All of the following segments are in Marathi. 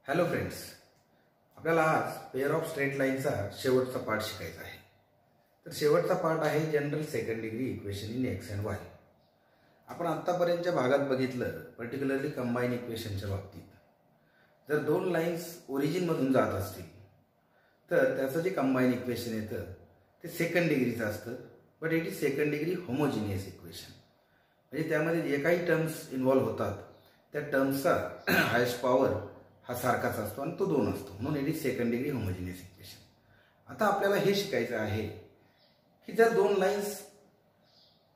हॅलो फ्रेंड्स, आपल्याला आज पेअर ऑफ स्ट्रेट लाईनचा शेवटचा पार्ट शिकायचा आहे. तर शेवटचा पार्ट आहे general second degree equation in x and Y. आपण आत्तापर्यंतच्या भागात बघितलं, पर्टिक्युलरली कंबाईन इक्वेशनच्या बाबतीत जर दोन लाईन्स ओरिजिनमधून जात असतील तर त्याचं जे कंबाईन इक्वेशन येतं ते सेकंड डिग्रीचं असतं, but it is second degree homogeneous equation. म्हणजे त्यामध्ये जे काही टर्म्स इन्व्हॉल्व्ह होतात त्या टर्म्सचा हायेस्ट पॉवर हा सारखाच असतो आणि तो 2 असतो, म्हणून it is second degree homogeneous equation. आता आपल्याला हे शिकायचं आहे की जर दोन lines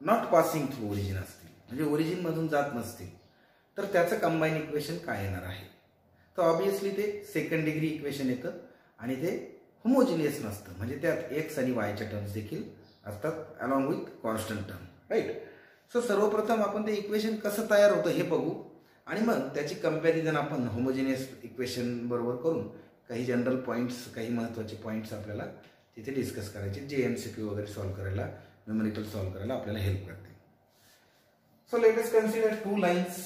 not passing through origin असतील, म्हणजे ओरिजिनमधून जात नसतील, तर त्याचं कंबाईन इक्वेशन काय येणार आहे. तर ऑब्विसली ते सेकंड डिग्री इक्वेशन येतं आणि ते होमोजिनियस नसतं, म्हणजे त्यात एक्स आणि वायच्या टर्म्स देखील असतात along with constant term, right. So सर्वप्रथम आपण ते इक्वेशन कसं तयार होतं हे बघू आणि मग त्याची कंपॅरिझन आपण होमोजिनियस इक्वेशन बरोबर करून काही जनरल पॉईंट्स, काही महत्त्वाचे पॉईंट्स आपल्याला तिथे डिस्कस करायचे, जे MCQ वगैरे सॉल्व्ह करायला, न्यूमेरिकल सॉल्व्ह करायला आपल्याला हेल्प करते. So let us consider two lines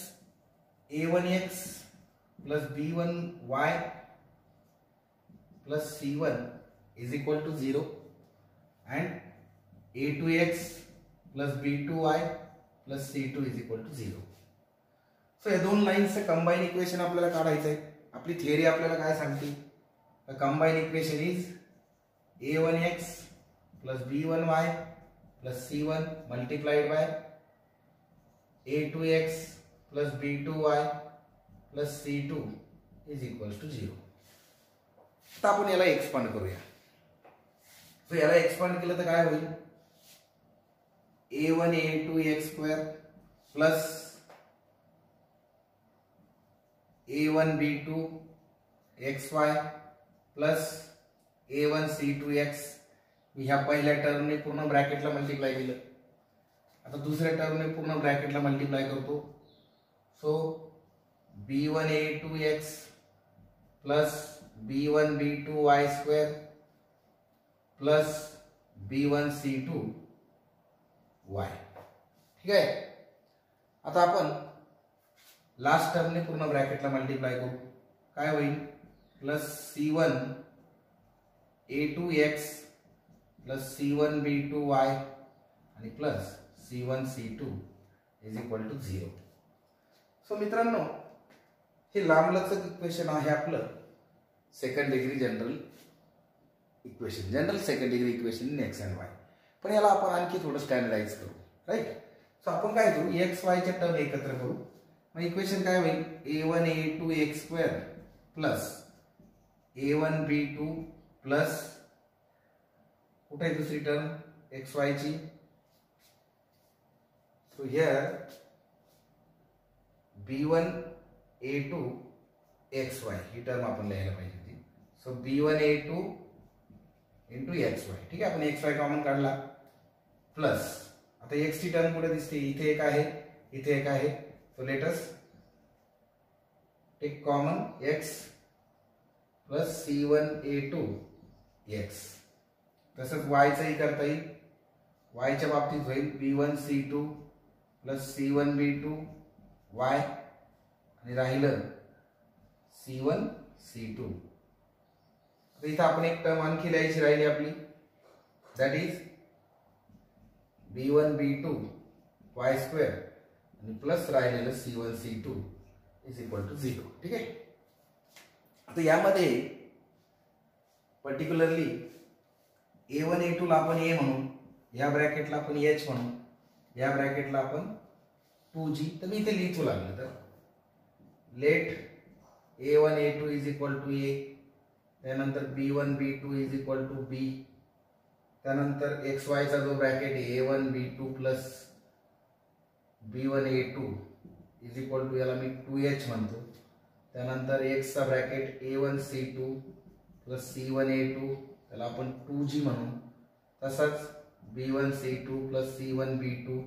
a1x plus b1y plus c1 is equal to 0 and a2x plus b2y plus c2 is equal to 0. So या दोन लाईन्सचं कंबाईन इक्वेशन आपल्याला काढायचं आहे. आपली थिअरी आपल्याला काय सांगते, combine equation is a1x plus b1y plus c1 multiplied by a2x plus b2y plus c2 is equals to 0. आता आपण याला एक्सपांड करूया. सो याला एक्सपांड केलं तर काय होईल, a1 a2 x square plus a1 b2 xy plus a1 c2 x. मी ह्या पहिल्या टर्मने पूर्ण ब्रॅकेटला मल्टिप्लाय केलं, आता दुसऱ्या टर्मने पूर्ण ब्रॅकेटला मल्टिप्लाय करतो. So b1 a2 x plus b1 b2 y square plus b1 c2 y. ठीक आहे. आता आपण लास्ट टर्मने पूर्ण ब्रॅकेटला मल्टिप्लाय करू, काय होईल, plus c1 a2x plus c1 b2y आणि plus c1 c2 is equal to 0. So मित्रांनो, हे लांबलचक इक्वेशन आहे आपलं second degree general equation, general second degree equation in x and y. पण याला आपण आणखी थोडं स्टँडर्डाइज करू, राईट. सो आपण काय करू, एक्स वायच्या टर्म एकत्र करू. मग इक्वेशन काय होईल, a1 a2 x square plus a1 b2 plus कुठे आहे दुसरी टर्म xy ची. So here b1 a2 xy he term आपण लिहायला पाहिजे होती. So b1 a2 into xy. ठीक आहे, आपण xy कॉमन काढला प्लस आता x ची टर्म कुठे दिसते, इथे एक आहे, इथे एक आहे. So let us take common x plus c1 a2 x. तसंच y चंही करता येईल, y च्या बाबतीत होईल b1 c2 plus c1 b2 y आणि राहिलं c1 c2. आता इथं आपण एक टर्म आणखी लिहायची राहिली आपली, that is b1 b2 y square आणि प्लस राहिलेलं c1 c2 is equal to 0. ठीक आहे. आता यामध्ये पर्टिक्युलरली a1 a2 ला आपण a म्हणून, या ब्रॅकेटला आपण h म्हणून, या ब्रॅकेटला आपण 2g. तर मी इथे लिहितो लागलं तर let a1 a2 is equal to a, त्यानंतर b1 b2 is equal to b, त्यानंतर xy चा जो ब्रॅकेट आहे a1 b2 plus b1 a2 is equal to, याला मी 2h म्हणतो, त्यानंतर x चा bracket a1 c2 plus c1 a2, त्याला आपण 2g म्हणू. तसंच b1 c2 plus c1 b2,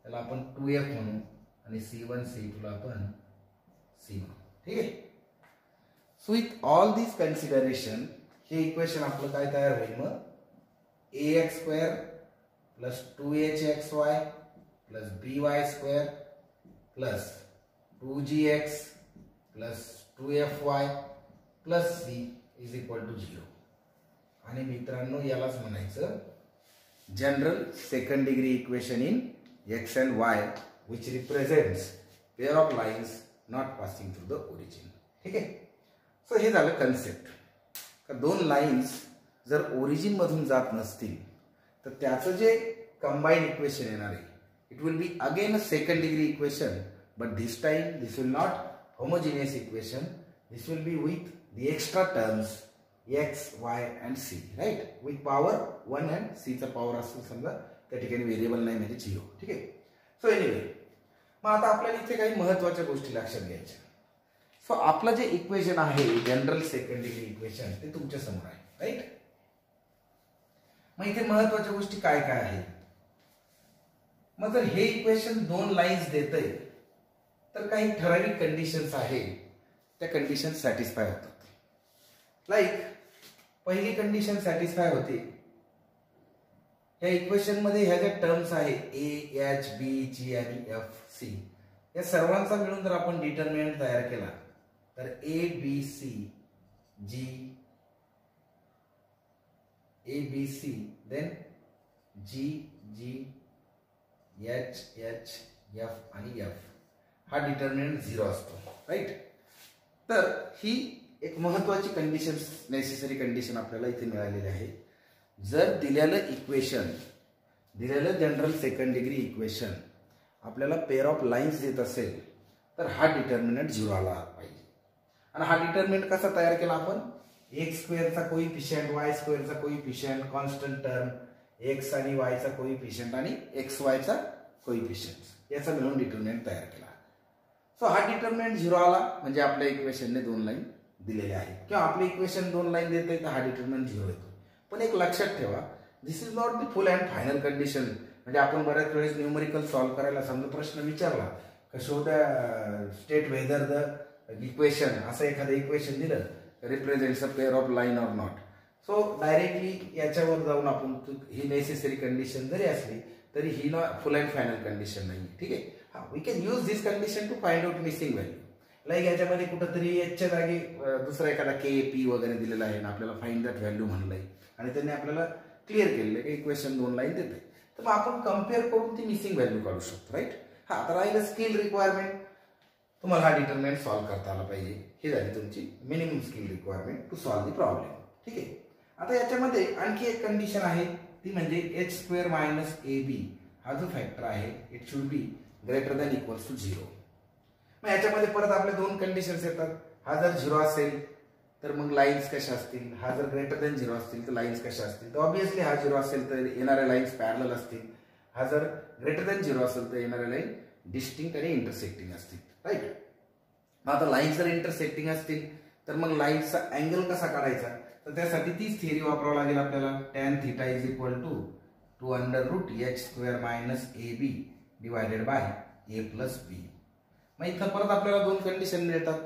त्याला आपण 2f म्हणू आणि c1 c2 ला आपण c म्हणू. ठीक आहे. So with all this consideration हे इक्वेशन आपलं काय तयार होईल, मग ax square plus 2hxy plus by square plus 2gx plus 2fy plus c is equal to 0. आणि मित्रांनो यालाच म्हणायचं general second degree equation in x and y which represents pair of lines not passing through the origin. ठीक आहे. सो हे झालं कन्सेप्ट. का दोन लाईन्स जर ओरिजिन मधून जात नसतील तर त्याचं जे कंबाईन इक्वेशन येणार आहे it will be again a second degree equation, but this time this will not homogeneous equation. This will be with the extra terms x, y and c, right? With power 1 and c चा power असेल समजा त्या ठिकाणी व्हेरिएबल नाही म्हणजे 0. ठीक आहे. सो एनिवे मग आता आपल्याला इथे काही महत्त्वाच्या गोष्टी लक्षात घ्यायच्या. सो आपलं जे इक्वेशन आहे जनरल सेकंड डिग्री इक्वेशन ते तुमच्या समोर आहे, राईट? मग इथे महत्त्वाच्या गोष्टी काय काय आहेत? मग जर हे इक्वेशन दोन लाईन्स देतंय तर काही ठराविक कंडिशन्स आहे त्या कंडिशन सॅटिस्फाय होतात. लाईक पहिली कंडिशन सॅटिस्फाय होते या इक्वेशन मध्ये ह्या ज्या टर्म्स आहे ए एच बी जी आणि एफ सी या सर्वांचा मिळून जर आपण डिटर्मिनंट तयार केला तर a b c then g g h h f आणि एफ हा डिटर्मिनंट 0 असतो, राईट? तर ही एक महत्वाची कंडिशन, नेसेसरी कंडिशन आपल्याला इथे मिळालेली आहे. जर दिलेलं इक्वेशन, दिलेलं जनरल सेकंड डिग्री इक्वेशन आपल्याला पेअर ऑफ लाईन्स देत असेल तर हा डिटर्मिनंट 0 आला पाहिजे. आणि हा डिटर्मिनंट कसा तयार केला आपण? एक्स स्क्वेअरचा कोइफिशियंट, वाय स्क्वेअरचा कोइफिशियंट, कॉन्स्टंट टर्म एक्स आणि वायचा कोइफिशियंट आणि एक्स वायचा कोइफिशियंट याचा मिळून डिटर्मिनंट तयार केला. सो हा डिटर्मिनंट 0 आला म्हणजे आपल्या इक्वेशनने दोन लाईन दिलेले आहेत किंवा आपले इक्वेशन दोन लाईन देते तर हा डिटर्मिनंट 0 येतो. पण एक लक्षात ठेवा, this is not the full and final condition. म्हणजे आपण बऱ्याच वेळेस न्यूमरिकल सॉल्व्ह करायला समजा प्रश्न विचारला show the state whether the equation, असं एखादं इक्वेशन दिलं represents a pair of line or not. So directly याच्यावर जाऊन आपण ही नेसेसरी कंडिशन जरी असली तरी ही फुल अँड फायनल कंडिशन नाही. ठीक आहे. we can use this condition to find out missing value. Like याच्यामध्ये कुठंतरी एचच्या जागी दुसरा एखादा के पी वगैरे दिलेला आहे ना आपल्याला फाइंड दॅट व्हॅल्यू म्हणलंय आणि त्यांनी आपल्याला क्लिअर केलेलं की इक्वेशन दोन लाईन देते तर मग आपण कम्पेअर करून ती मिसिंग व्हॅल्यू काढू शकतो, राईट? हा आता राहिलं स्किल रिक्वायरमेंट. तुम्हाला हा डिटर्मिनंट सॉल्व्ह करता आला पाहिजे. ही झाली तुमची minimum skill requirement to solve the problem. ठीक आहे. आता याच्यामध्ये आणखी एक कंडिशन आहे ती म्हणजे h square minus a b हा जो फॅक्टर आहे it should be greater than equals to 0. मग याच्यामध्ये परत आपले दोन कंडिशन्स येतात. हा जर 0 असेल तर मग लाईन्स कशा असतील, हा जर ग्रेटर दॅन 0 असतील तर लाईन्स कशा असतील. तर ऑब्व्हियसली हा 0 असेल तर येणाऱ्या लाईन्स पॅरलल असतील. हा जर ग्रेटर दॅन 0 असेल तर येणाऱ्या लाईन डिस्टिंक्ट आणि इंटरसेक्टिंग असतील, राईट? मग आता लाईन्स जर इंटरसेक्टिंग असतील तर मग लाईन्सचा अँगल कसा काढायचा तर त्यासाठी तीच थिअरी वापरावं लागेल आपल्याला. tan θ is equal to 2√h square minus a b divided by a plus b. मग इथं परत आपल्याला दोन कंडिशन मिळतात.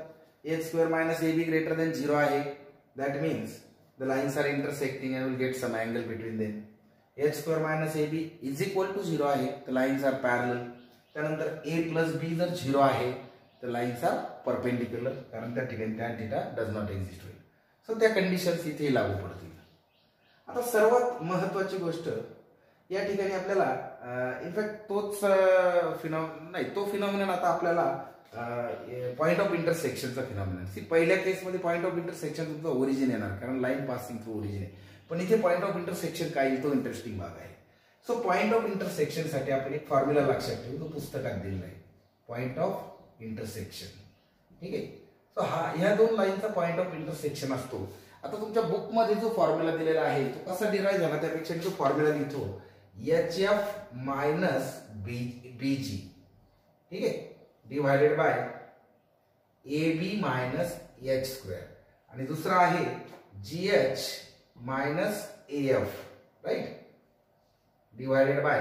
H square minus a b greater than 0 आहे, that means the lines are intersecting and will get some angle between them. H square minus a b is equal to 0 आहे तर लाईन्स आर पॅरलल. त्यानंतर ए प्लस बी जर 0 आहे तर लाईन्स आर परपेंडिक्युलर कारण त्या ठिकाणी tan θ डज नॉट एक्झिस्ट होईल. सो त्या कंडिशन्स इथे लागू पडतील. आता सर्वात महत्वाची गोष्ट या ठिकाणी आपल्याला इनफॅक्ट तोच तो फिनॉमिनन आता आपल्याला पॉइंट ऑफ इंटरसेक्शनचा फिनॉमिनन. पहिल्या केसमध्ये पॉइंट ऑफ इंटरसेक्शन तुमचा ओरिजिन येणार कारण लाईन पासिंग थ्रू ओरिजिन आहे. पण इथे पॉइंट ऑफ इंटरसेक्शन काय येईल तो इंटरेस्टिंग भाग आहे. सो पॉइंट ऑफ इंटरसेक्शन साठी आपण एक फॉर्म्युला लक्षात ठेवू, तो पुस्तकात दिलेला आहे. Point of intersection. ठीक आहे. सो ह्या दोन लाईनचा पॉइंट ऑफ इंटरसेक्शन असतो. आता तुमच्या बुक मध्ये जो फॉर्म्युला दिलेला आहे तो कसा डिराईव्ह झाला त्यापेक्षा जो फॉर्म्युला लिहितो HF मायनस BG. ठीक आहे. Divided by AB minus H square आणि दुसरा आहे GH minus AF, right? Divided by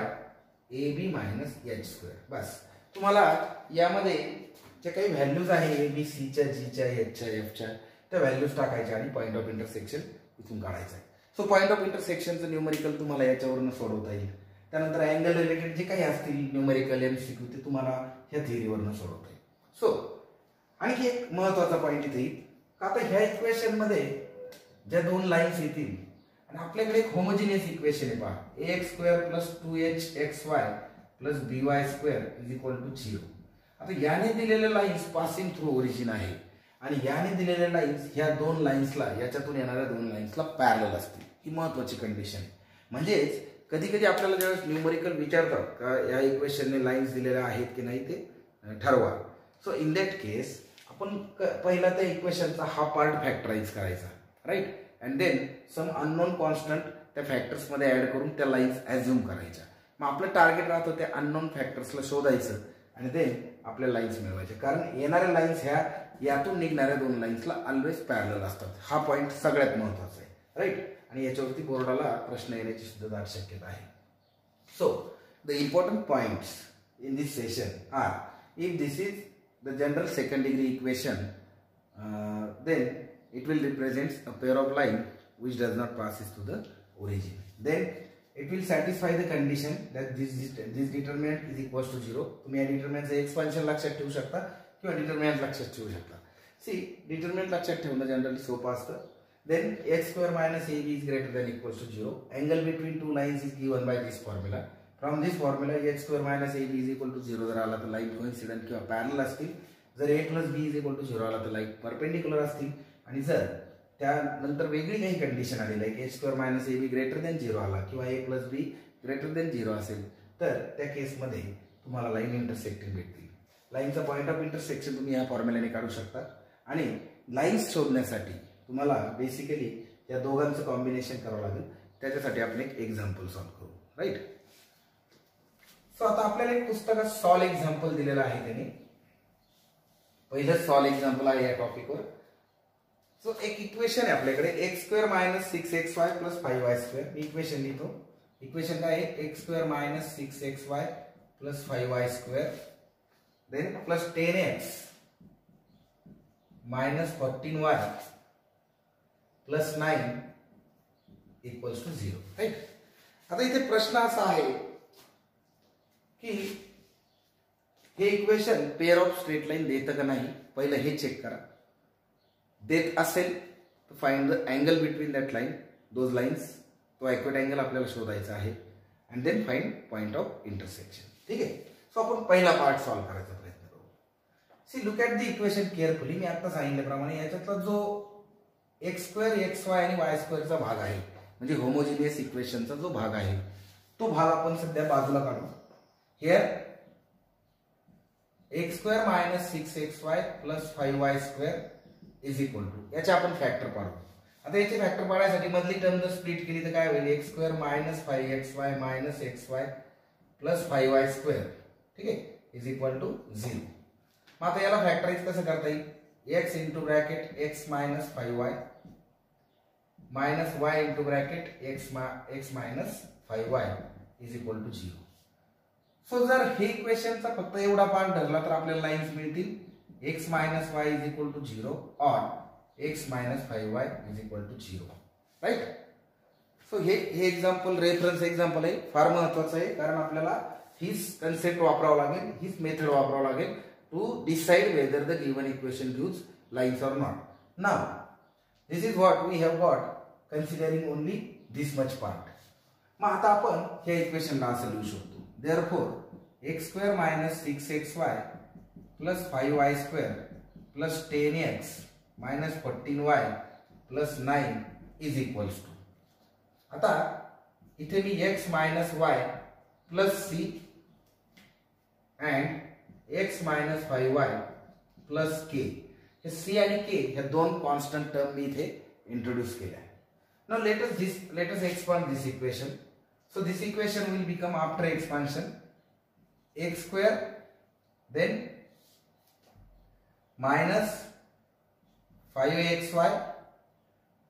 AB minus H square. बस तुम्हाला यामध्ये जे काही व्हॅल्यूज आहे ABCच्या Gच्या Hच्या Fच्या त्या व्हॅल्यूज टाकायच्या आणि पॉइंट ऑफ इंटरसेक्शन इथून काढायचं आहे. सो पॉइंट ऑफ इंटरसेक्शनचं न्यूमरिकल तुम्हाला याच्यावरून सोडवता येईल. त्यानंतर अँगल रिलेटेड जे काही असतील न्यूमरिकल MCQ ते तुम्हाला ह्या थिअरीवरून सोडवता येईल. सो आणखी एक महत्वाचा पॉइंट इथे येईल आता ह्या इक्वेशन मध्ये ज्या दोन लाईन्स येतील आणि आपल्याकडे एक होमोजिनियस इक्वेशन आहे पहा, ax² plus 2hxy plus by² is equal to 0. आता याने दिलेल्या लाईन्स पासिंग थ्रू ओरिजिन आहे आणि याने दिलेल्या लाईन्स ह्या दोन लाईन्सला, याच्यातून येणाऱ्या दोन लाईन्सला पॅरलल असतील. ही महत्वाची कंडिशन आहे. म्हणजेच कधी कधी आपल्याला ज्यावेळेस न्यूमरिकल विचारतात का या इक्वेशनने लाईन्स दिलेल्या आहेत की नाही ते ठरवा. सो इन दॅट केस आपण पहिला त्या इक्वेशनचा हा पार्ट फॅक्टराइज करायचा, right, and then some unknown constant त्या फॅक्टर्स मध्ये ऍड करून त्या लाईन्स ऍझ्युम करायच्या. मग आपलं टार्गेट राहतं त्या अननोन फॅक्टर्सला शोधायचं आणि देन आपल्या लाईन्स मिळवायचे. कारण येणाऱ्या लाईन्स ह्या यातून निघणाऱ्या दोन लाईन्सला ऑलवेज पॅरलल असतात. हा पॉईंट सगळ्यात महत्वाचा आहे, राईट. आणि याच्यावरती बोर्डाला प्रश्न येण्याची सुद्धा दाट शक्यता आहे. So the important points in this session are, if this is the general second degree equation, then it will represent a pair of line which does not passes to the origin. Then it will satisfy the condition that this determinant is equals to 0. तुम्ही या determinant चे expansion लक्षात ठेवू शकता किंवा determinant लक्षात ठेवू शकता. See, determinant लक्षात ठेवणं जनरली सोपं असतं. Then x² minus ab is greater than equals to 0. Angle between two lines is given by this formula. From this formula x² minus ab is equal to 0 जर आला तर लाईन कोइन्सिडेंट किंवा पॅरलल असतील. जर a plus b is equal to 0 आला तर लाईन परपेंडिक्युलर असतील. आणि जर त्यानंतर वेगळी काही कंडिशन आली like h² minus ab greater than 0 आला किंवा a plus b greater than 0 असेल तर त्या केसमध्ये तुम्हाला लाईन इंटरसेक्टिंग भेटतील. लाईनचा पॉईंट ऑफ इंटरसेक्शन तुम्ही या फॉर्म्युलाने काढू शकता. आणि लाईन्स शोधण्यासाठी तुम्हाला बेसिकली या दोघांचं कॉम्बिनेशन करावं लागेल. त्याच्यासाठी आपण एक एक्झाम्पल सॉल्व्ह करू, राईट. सो आता आपल्याला एक पुस्तकात सॉल्व एक्झाम्पल दिलेलं आहे त्याने. पहिलं सॉल्व एक्झाम्पल आहे या टॉपिकवर. सो एक इक्वेशन आहे आपल्याकडे x² minus 6xy plus 5y². मी इक्वेशन लिहितो. इक्वेशन काय आहे, x² minus 6xy plus 5y² then plus 10x minus 14y plus 9 equals to 0, right. आता इथे प्रश्न असा आहे की हे equation pair of straight line देतं का नाही, पहिलं हे चेक करा. देत असेल तर find the angle between that line, those lines, तो ॲक्युरेट अँगल आपल्याला शोधायचा आहे. And then find point of intersection. ठीक आहे. सो आपण पहिला पार्ट सॉल्व्ह करायचा प्रयत्न करू. See, look at the equation carefully. मी आता सांगितल्याप्रमाणे याच्यातला जो x² xy आणि y² चा भाग आहे म्हणजे होमोजिनियस इक्वेशनचा जो भाग आहे तो भाग आपण सध्या बाजूला काढू. Here x² minus 6xy plus 5y² is equal to, याचे आपण फॅक्टर पाडू. आता याचे फॅक्टर पाडण्यासाठी मधली टर्म जर स्प्लिट केली तर काय होईल, x² minus 5xy minus xy plus 5y², ठीक आहे, इज इक्वल टू 0. मग आता याला फॅक्टराइज कसं करता येईल, x into bracket x minus 5y minus y into bracket x minus 5y is equal to 0. So जर हे इक्वेशनचा फक्त एवढा पार्ट धरला तर आपल्याला लाईन्स मिळतील x minus y is equal to 0 or x minus 5y is equal to 0, right. So हे एक्झाम्पल रेफरन्स एक्झाम्पल आहे, फार महत्वाचं आहे. कारण आपल्याला हीच कन्सेप्ट वापरावं लागेल, हीच मेथड वापरावं लागेल to decide whether the given equation gives lines or not. Now this is what we have got considering only this much part. मग आता आपण हे इक्वेशनला असं लिहू शकतो. Therefore, x² minus 6xy plus 5y² plus 10x minus 14y plus 9 is equals to. आता इथे मी x minus y plus c and x minus 5y plus k, हे c आणि k ह्या दोन कॉन्स्टंट टर्म मी इथे इंट्रोड्यूस केल्या. Now let us expand this equation. So this equation will become after expansion x² then minus 5xy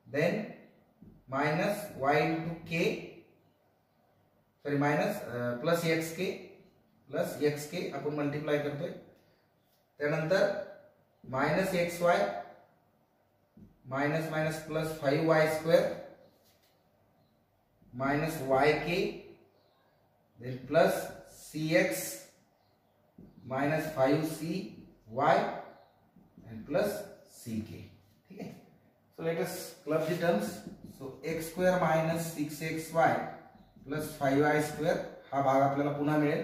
then minus y into k, sorry minus plus xk आपण मल्टिप्लाय करतोय. त्यानंतर minus xy minus minus plus 5y² minus yk then plus cx minus 5cy and plus ck. ठीक है. So let us club the terms. So x square minus 6xy plus 5y square हा भाग आपल्याला पुन्हा मिळेल.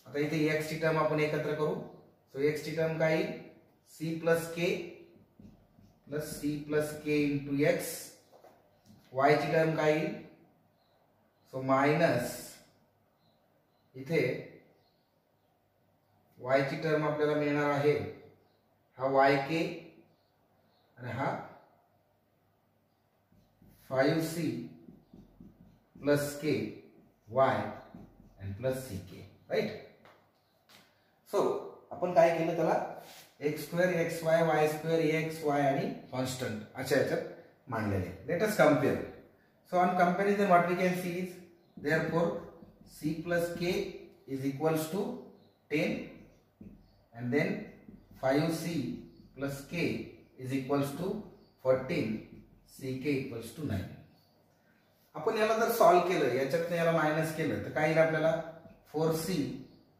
आता इथे x ची टर्म आपण एकत्र करू. सो x ची टर्म काय येईल c plus k into x. y ची टर्म काय येईल सो मायनस इथे y ची टर्म आपल्याला मिळणार आहे हा yk आणि हा 5c plus k y and plus ck, right? So आपण काय केलं त्याला x square xy y square ax y आणि कॉन्स्टंट अशा याच्यात मांडलेले. Let us compare. So on comparison what we can see is therefore c plus k is equals to 10 and then 5c plus k is equals to 14, ck equals to 9. आपण याला जर सॉल्व केलं याच्यात याला मायनस केलं तर काय येईल आपल्याला 4c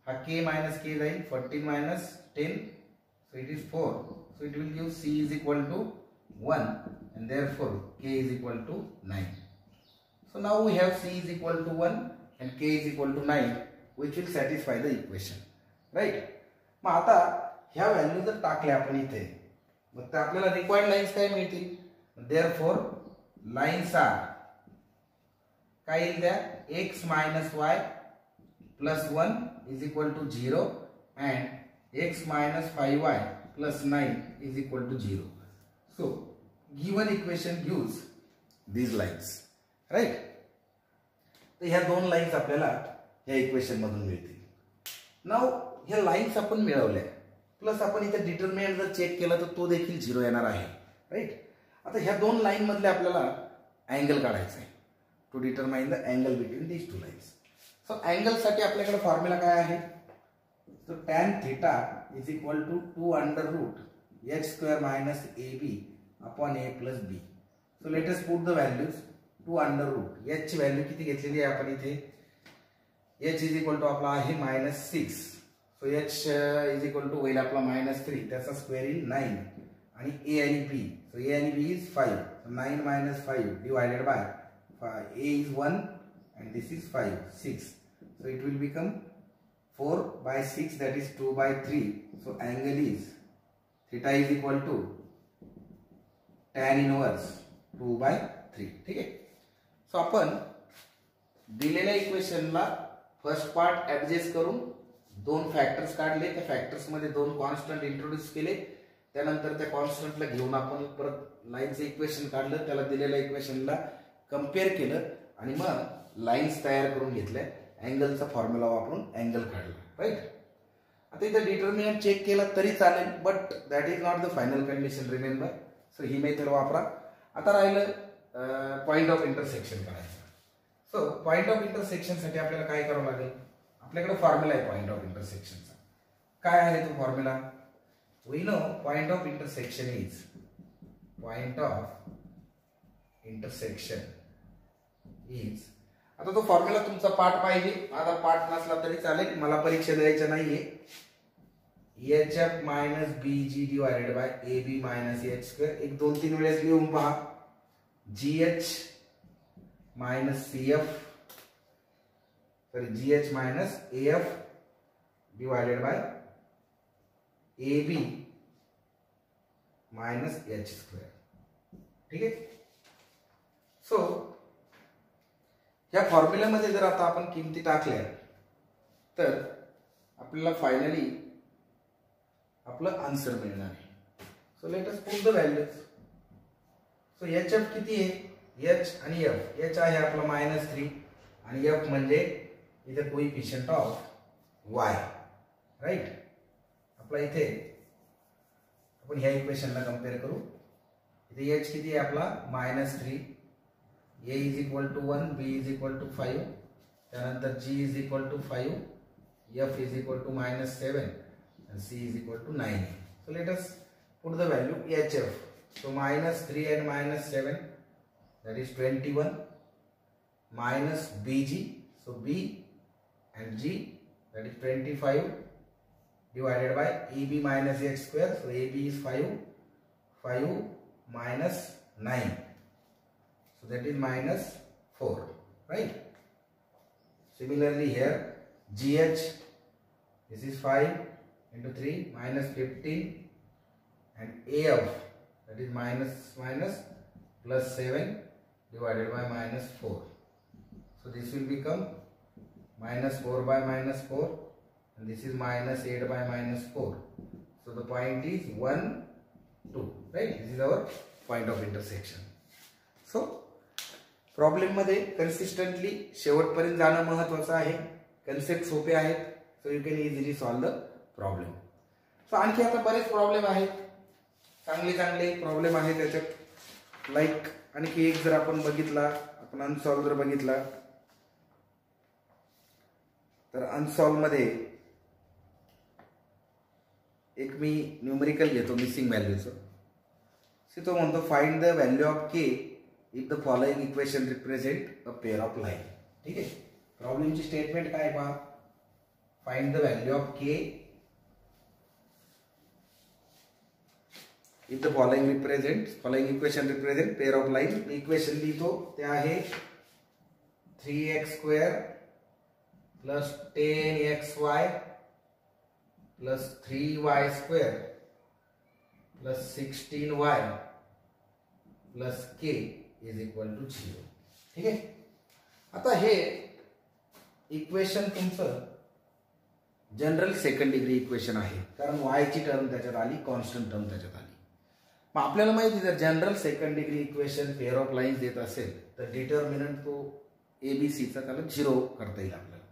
हा k minus k जाईल 14 minus 10 so it is 4 so it will give c is equal to 1 and therefore k is equal to 9. So now we have c is equal to 1 and k is equal to 9 which will satisfy the equation, right? मग आता ह्या व्हॅल्यू जर टाकल्या आपण इथे मग तर आपल्याला रिक्वायर्ड लाईन्स काय मिळतील. therefore lines are काय येईल त्या x minus y plus 1 is equal to 0 and x minus 5y plus 9 is equal to 0. So given equation gives these lines, right? तर ह्या दोन लाईन्स आपल्याला ह्या इक्वेशन मधून मिळतील. नाउ ह्या लाईन्स आपण मिळवल्या प्लस आपण इथे डिटरमिनंट जर चेक केला तर तो देखील 0 येणार आहे, राईट? आता ह्या दोन लाईन मधले आपल्याला अँगल काढायचा आहे to determine the angle between these two lines. So angle साठी आपल्याकडे फॉर्म्युला काय आहे. So tan theta is equal to 2 under root h square minus ab upon a plus b. So let us put the values. 2 under root h ची व्हॅल्यू किती घेतलेली आहे आपण इथे h इज इक्वल टू आपला आहे -6. So h is equal to होईल आपला -3 त्याचा स्क्वेअर येईल 9 आणि a आणि b. सो a आणि b is 5. So 9 minus 5 divided by a is 1 and this is 5 6. So it will become 4 by 6 that is 2 by 3. So angle is theta is equal to tan inverse 2 by 3. ठीक आहे. सो आपण दिलेल्या इक्वेशनला फर्स्ट पार्ट ऍडजस्ट करून दोन फॅक्टर्स काढले. त्या फॅक्टर्स मध्ये दोन कॉन्स्टंट इंट्रोड्यूस केले. त्यानंतर त्या कॉन्स्टंटला घेऊन आपण परत लाईनचं इक्वेशन काढलं. त्याला दिलेल्या इक्वेशनला कंपेअर केलं आणि मग लाईन्स तयार करून घेतल्या. अँगलचा फॉर्म्युला वापरून अँगल काढला, राईट? आता इथे डिटरमिनंट चेक केला तरी चालेल but that is not the final condition, remember. So he method वापरा. आता राहिलं पॉइंट ऑफ इंटरसेक्शन काढायचं. सो पॉइंट ऑफ इंटरसेक्शन साठी आपल्याला काय करावं लागेल. आपल्याकडे फॉर्म्युला आहे पॉइंट ऑफ इंटरसेक्शनचा. काय आहे तो formula. We know point of intersection is point of intersection is. आता तो फॉर्म्युला तुमचा पाठ पाहिजे. माझा पाठ नसला तरी चालेल, मला परीक्षा द्यायच्या नाहीये. hf minus bg divided by ab minus h square. एक 2-3 वेळेस लिहून पहा. gh minus cf sorry gh minus af divided by ab minus h square. ठीक आहे. सो या फॉर्म्युल्यामध्ये जर आता आपण किमती टाकल्या तर आपल्याला फायनली आपलं आन्सर मिळणार आहे. So let us put the values. So hf किती आहे h आणि f. h आहे आपला -3 आणि f म्हणजे इथे कोइफिशिएंट ऑफ y, राईट? आपला इथे आपण ह्या इक्वेशनला कंपेअर करू. इथे h किती आहे आपला -3. a is equal to 1, b is equal to 5, त्यानंतर g is equal to 5, f is equal to -7 and c is equal to 9. So let us put the value hf. So -3 and -7 that is 21 minus bg. So b and g that is 25 divided by ab minus h square. So ab is 5 minus 9. So that is minus 4, right? Similarly here, GH, this is 5 into 3 minus 15, and AF, that is minus plus 7 divided by minus 4. So this will become minus 4 by minus 4, and this is minus 8 by minus 4. So the point is 1, 2, right? This is our point of intersection. So problem मध्ये कन्सिस्टंटली शेवटपर्यंत जाणं महत्त्वाचं आहे. कन्सेप्ट सोपे आहेत, so you can easily solve the problem. So आणखी आता बरेच प्रॉब्लेम आहेत, चांगले प्रॉब्लेम आहेत त्याच्यात. लाईक आणखी एक जर आपण बघितला, आपण अनसॉल्व जर बघितला, तर अनसॉल्व मध्ये एक मी न्यूमेरिकल घेतो मिसिंग व्हॅल्यूचं. तो म्हणतो find the value of k if the following equation represent a pair of line. ठीक आहे, प्रॉब्लेमची स्टेटमेंट काय पहा. Find the value of k if the following equation represent pair of line. Equation लिहितो, ते आहे 3x² plus 10xy plus 3y² plus 16y plus k is equal to 0. ठीक आहे. आता हे इक्वेशन तुमचं जनरल सेकंड डिग्री इक्वेशन आहे, कारण y ची टर्म त्याच्यात आली, कॉन्स्टंट टर्म त्याच्यात आली. मग आपल्याला माहिती जर general second degree equation pair of lines देत असेल तर डिटर्मिनंट तो एबीसीचा त्याला 0 करता येईल आपल्याला.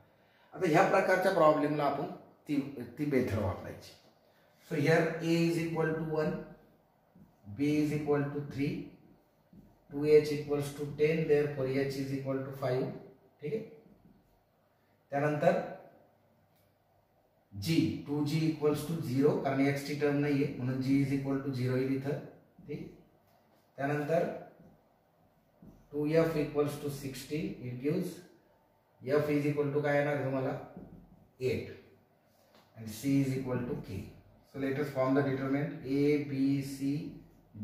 आता ह्या प्रकारच्या प्रॉब्लेमला आपण ती मेथड वापरायची. So here a is equal to 1, b is equal to 3, 2h equals to 10, therefore h is equal to 5. ठीक आहे. त्यानंतर g 2g इक्वल्स टू 0, कारण x ची टर्म नाहीये म्हणून g इज इक्वल टू 0 येईल इथं. ठीक. त्यानंतर 2f equals to 16, it gives f is equal to काय येणार तुम्हाला 8, and c is equal to k. So let us form the determinant. A, B, C,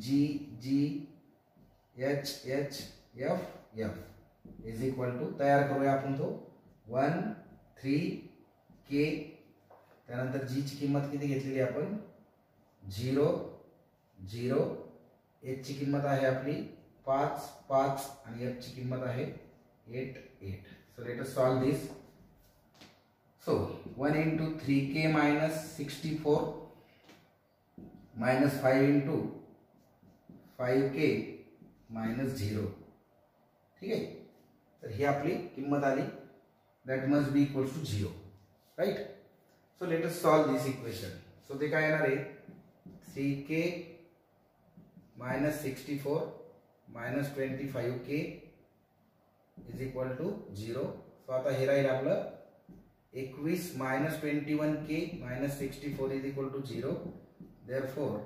G, G, H, H, F, F is equal to, तयार करूया आपण तो 1, 3, K. त्यानंतर G ची किंमत किती घेतलेली आपण 0, 0. H ची किंमत आहे आपली 5, 5 आणि F ची किंमत आहे 8, 8. So let us solve this. So 1 into 3k minus 64 minus 5 into 5k minus 0. ठीक आहे. तर ही आपली किंमत आली, that must be equals to 0, right? So let us solve this equation. So ते काय येणार आहे 3k minus 64 minus 25k is equal to 0. So आता हे राहील आपलं 21 minus 21k minus 64 is equal to 0. Therefore,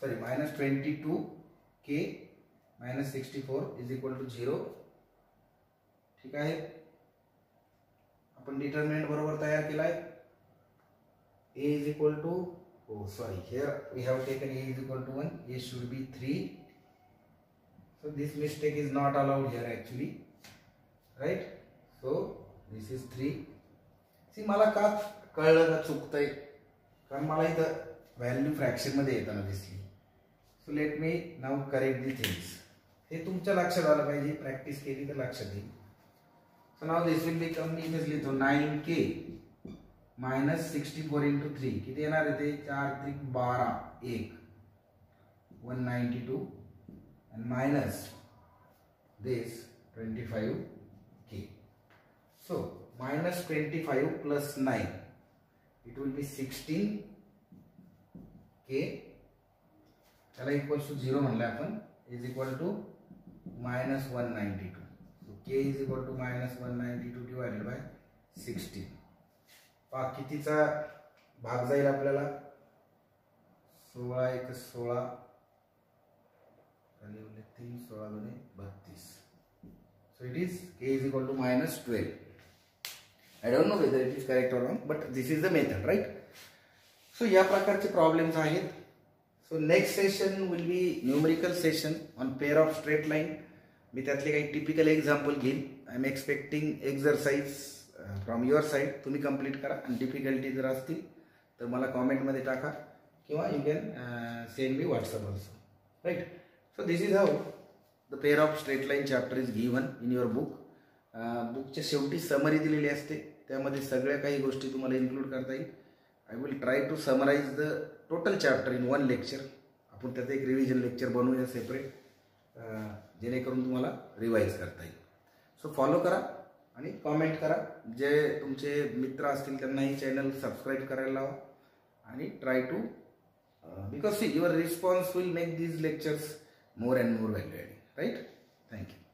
sorry, minus 22k minus 64 is equal to 0. ठीक आहे. आपण डिटर्मिनंट बरोबर तयार केलाय. a is equal to, oh sorry, here we have taken a is equal to 1, a should be 3. So this mistake is not allowed here actually, right? So this is 3. C मला का कळलं का चुकतंय, कारण मला इथं व्हॅल्यू फ्रॅक्शन मध्ये येताना दिसली. So let me now correct the things. हे तुमच्या लक्षात आलं पाहिजे, प्रॅक्टिस केली तर लक्षात येईल. So now this will become, मी इथेच लिहितो 9k मायनस 64 इंटू 3 किती येणार आहे ते 4 3 12 1 192 and minus this 25k. So minus 25 plus 9, it will be 16k. त्याला इक्वल्स टू 0 म्हणलं आपण, is equal to minus 192. So k is equal to minus 192 divided by 16. पहा कितीचा भाग जाईल आपल्याला 16 1 16 आणि 3 16 2 32. So it is k is equal to minus 12. I don't know whether it is correct or wrong, but this is the method, right? So या प्रकारचे प्रॉब्लेम्स आहेत. So next session will be numerical session on pair of straight line. मी त्यातले काही टिपिकल एक्झाम्पल घेईन. I am expecting exercise from your side. तुम्ही कंप्लीट करा आणि डिफिकल्टी जर असतील तर मला कॉमेंटमध्ये टाका किंवा you can send me WhatsApp also. Right. So this is how the pair of straight line chapter is given in your book. बुकच्या शेवटी समरी दिलेली असते, त्यामध्ये सगळ्या काही गोष्टी तुम्हाला इन्क्लूड करता येईल. I will try to summarise the total chapter in one lecture. आपण त्याचं एक रिव्हिजन लेक्चर बनवूया सेपरेट, जेणेकरून तुम्हाला रिवाईज करता येईल. सो फॉलो करा आणि कॉमेंट करा. जे तुमचे मित्र असतील त्यांनाही चॅनल सबस्क्राईब करायला लावा आणि try to because see your response will make these lectures more and more value adding. Right? Thank you.